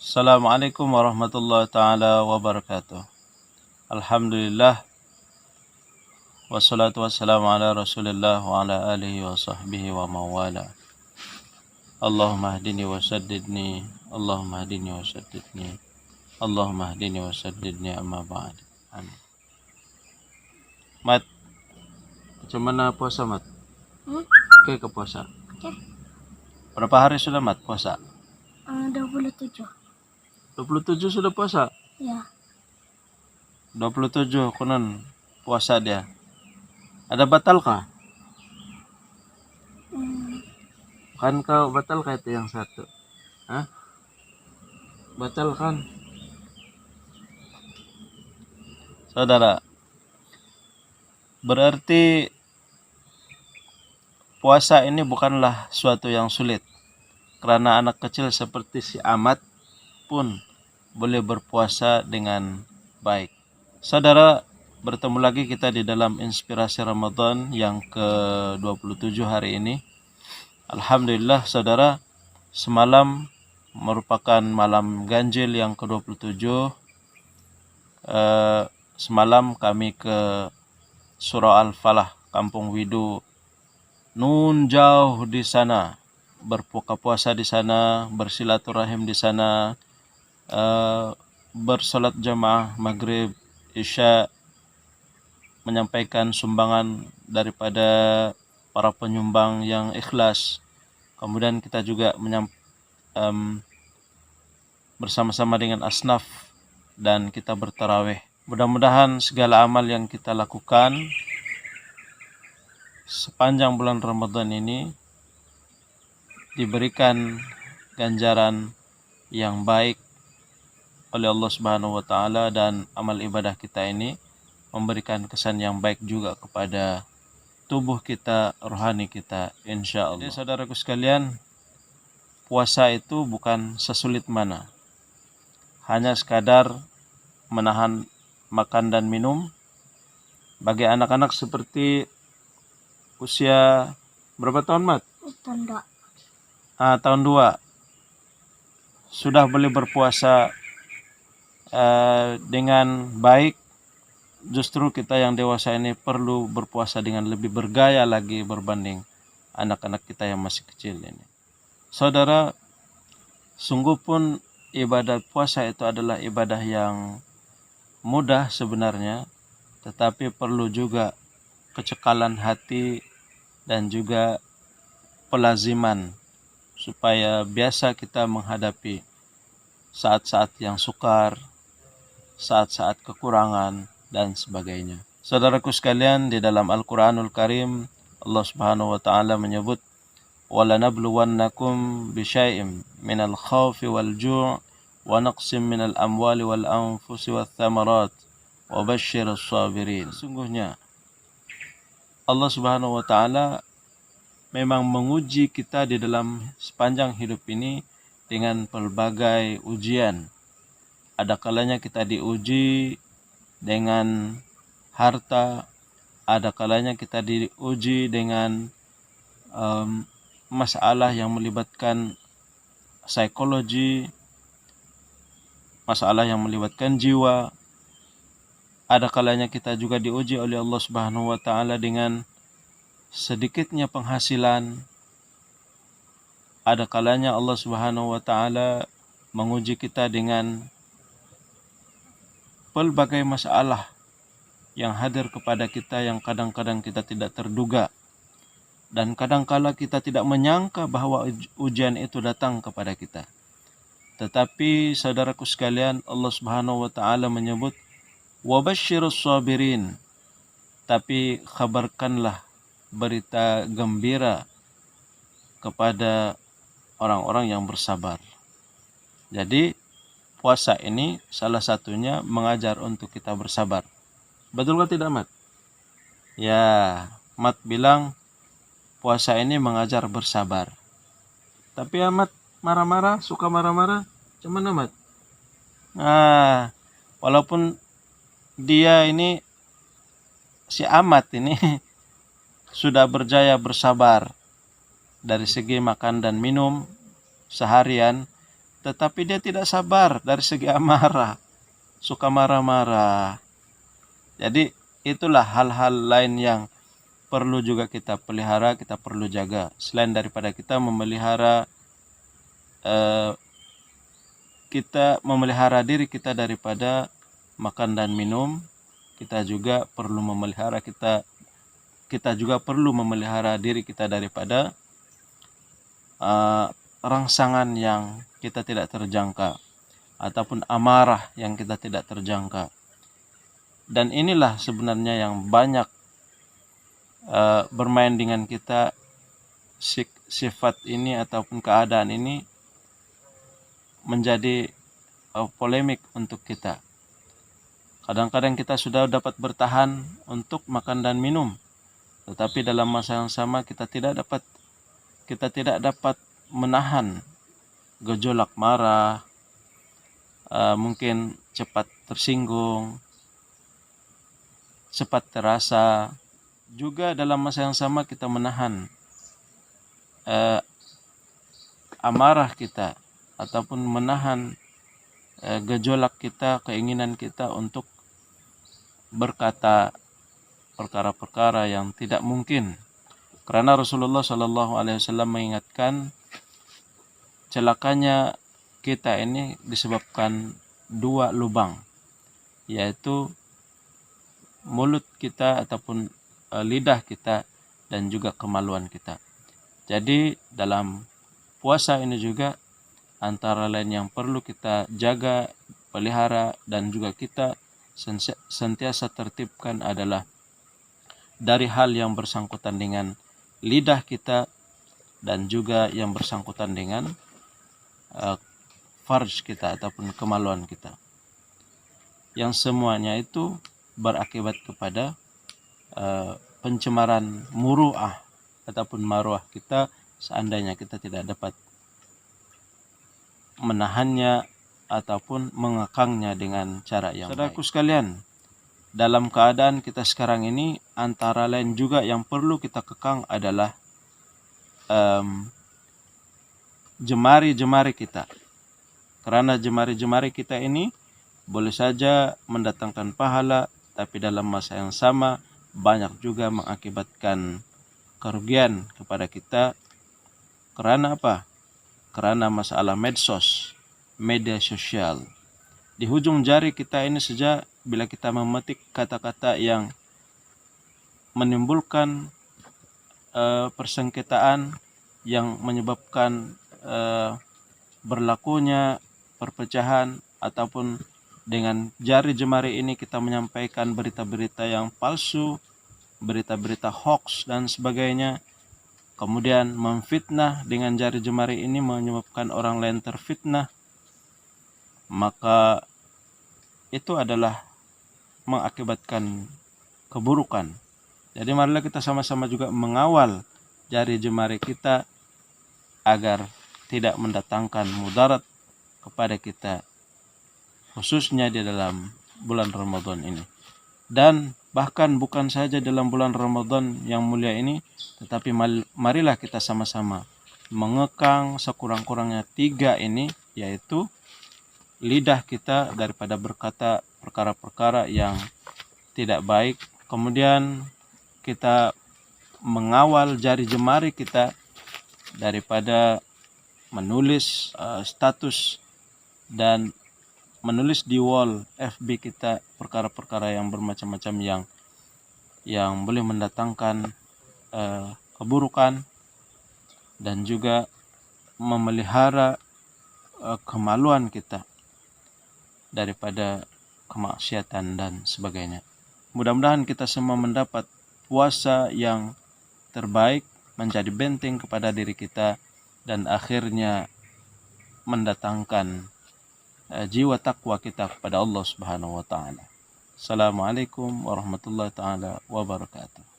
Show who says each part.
Speaker 1: Assalamualaikum warahmatullahi taala wabarakatuh. Alhamdulillah wassalatu wassalamu ala Rasulillah wa ala alihi wa sahbihi wa mawala. Allahumma hdini wa saddidni, Allahumma hdini wa saddidni, Allahumma hdini wa saddidni amma ba'd. Amin. Mat, macam mana puasa, Mat? Oke ke puasa?
Speaker 2: Oke.
Speaker 1: Berapa hari sudah, Mat, puasa?
Speaker 2: 27.
Speaker 1: 27 sudah puasa?
Speaker 2: Ya.
Speaker 1: 27 konon puasa dia. Ada batal kah? Kan kau batal kah itu yang satu? Hah? Batal kan? Saudara, berarti puasa ini bukanlah suatu yang sulit. Karena anak kecil seperti si Ahmad pun boleh berpuasa dengan baik. Saudara, bertemu lagi kita di dalam Inspirasi Ramadan yang ke-27 hari ini. Alhamdulillah saudara, semalam merupakan malam ganjil yang ke-27. Semalam kami ke Surau Al-Falah, Kampung Widu, nun jauh di sana, berbuka puasa di sana, bersilaturahim di sana, bersolat jamaah maghrib, isya, menyampaikan sumbangan daripada para penyumbang yang ikhlas. Kemudian kita juga bersama-sama dengan asnaf dan kita bertarawih. Mudah-mudahan segala amal yang kita lakukan sepanjang bulan Ramadan ini diberikan ganjaran yang baik oleh Allah Subhanahu wa taala, dan amal ibadah kita ini memberikan kesan yang baik juga kepada tubuh kita, rohani kita, insya Allah. Jadi saudaraku sekalian, puasa itu bukan sesulit mana. Hanya sekadar menahan makan dan minum. Bagi anak-anak seperti usia berapa tahun, Mat?
Speaker 2: Tanda.
Speaker 1: Tahun 2 sudah boleh berpuasa dengan baik. Justru kita yang dewasa ini perlu berpuasa dengan lebih bergaya lagi berbanding anak-anak kita yang masih kecil ini. Saudara, sungguh pun ibadah puasa itu adalah ibadah yang mudah sebenarnya, tetapi perlu juga kecekalan hati dan juga pelaziman supaya biasa kita menghadapi saat-saat yang sukar, saat-saat kekurangan, dan sebagainya. Saudaraku sekalian, di dalam Al-Quranul Karim, Allah Subhanahu wa taala menyebut, وَلَنَبْلُوَنَّكُمْ بِشَيْءٍ مِنَ الْخَوْفِ وَالْجُوعِ وَنَقْصٍ مِنَ الْأَمْوَالِ وَالْأَنْفُسِ وَالثَّمَرَاتِ وَبَشِّرِ الصَّابِرِينَ. Sesungguhnya Allah Subhanahu wa taala memang menguji kita di dalam sepanjang hidup ini dengan pelbagai ujian. Ada kalanya kita diuji dengan harta, ada kalanya kita diuji dengan masalah yang melibatkan psikologi, masalah yang melibatkan jiwa. Ada kalanya kita juga diuji oleh Allah Subhanahu wa taala dengan sedikitnya penghasilan. Ada kalanya Allah Subhanahu wa taala menguji kita dengan pelbagai masalah yang hadir kepada kita yang kadang-kadang kita tidak terduga, dan kadangkala kita tidak menyangka bahwa ujian itu datang kepada kita. Tetapi saudaraku sekalian, Allah Subhanahu wa taala menyebut wabashshirus sabirin, tapi kabarkanlah berita gembira kepada orang-orang yang bersabar. Jadi puasa ini salah satunya mengajar untuk kita bersabar. Betul kan tidak, Mat? Ya, Mat bilang puasa ini mengajar bersabar. Tapi Mat marah-marah, suka marah-marah. Cuman Mat, walaupun dia ini, si Ahmad ini sudah berjaya bersabar dari segi makan dan minum seharian, tetapi dia tidak sabar dari segi amarah, suka marah-marah. Jadi itulah hal-hal lain yang perlu juga kita pelihara, kita perlu jaga. Selain daripada kita memelihara diri kita daripada makan dan minum, kita juga perlu memelihara diri kita daripada rangsangan yang kita tidak terjangka ataupun amarah yang kita tidak terjangka. Dan inilah sebenarnya yang banyak bermain dengan kita, sifat ini ataupun keadaan ini menjadi polemik untuk kita. Kadang-kadang kita sudah dapat bertahan untuk makan dan minum, tetapi dalam masa yang sama kita tidak dapat menahan gejolak marah, mungkin cepat tersinggung, cepat terasa. Juga dalam masa yang sama kita menahan amarah kita ataupun menahan gejolak kita, keinginan kita untuk berkata perkara-perkara yang tidak mungkin. Karena Rasulullah Shallallahu Alaihi Wasallam mengingatkan celakanya kita ini disebabkan 2 lubang, yaitu mulut kita ataupun lidah kita dan juga kemaluan kita. Jadi dalam puasa ini juga antara lain yang perlu kita jaga, pelihara dan juga kita sentiasa tertibkan adalah dari hal yang bersangkutan dengan lidah kita dan juga yang bersangkutan dengan farj kita ataupun kemaluan kita, yang semuanya itu berakibat kepada pencemaran muru'ah ataupun maruah kita seandainya kita tidak dapat menahannya ataupun mengekangnya dengan cara yang baik. Saudaraku sekalian, dalam keadaan kita sekarang ini antara lain juga yang perlu kita kekang adalah jemari-jemari kita. Karena jemari-jemari kita ini boleh saja mendatangkan pahala, tapi dalam masa yang sama banyak juga mengakibatkan kerugian kepada kita. Karena apa? Karena masalah medsos, media sosial. Di ujung jari kita ini saja, bila kita memetik kata-kata yang menimbulkan persengketaan, yang menyebabkan berlakunya perpecahan, ataupun dengan jari jemari ini kita menyampaikan berita-berita yang palsu, berita-berita hoax dan sebagainya, kemudian memfitnah dengan jari jemari ini menyebabkan orang lain terfitnah, maka itu adalah mengakibatkan keburukan. Jadi marilah kita sama-sama juga mengawal jari jemari kita agar tidak mendatangkan mudarat kepada kita, khususnya di dalam bulan Ramadan ini. Dan bahkan bukan saja dalam bulan Ramadan yang mulia ini, tetapi marilah kita sama-sama mengekang sekurang-kurangnya 3 ini, yaitu lidah kita daripada berkata perkara-perkara yang tidak baik. Kemudian kita mengawal jari jemari kita daripada menulis status dan menulis di wall FB kita perkara-perkara yang bermacam-macam yang boleh mendatangkan keburukan, dan juga memelihara kemaluan kita daripada kemaksiatan dan sebagainya. Mudah-mudahan kita semua mendapat puasa yang terbaik, menjadi benteng kepada diri kita, dan akhirnya mendatangkan jiwa takwa kita kepada Allah Subhanahu wa taala. Assalamualaikum warahmatullahi taala wabarakatuh.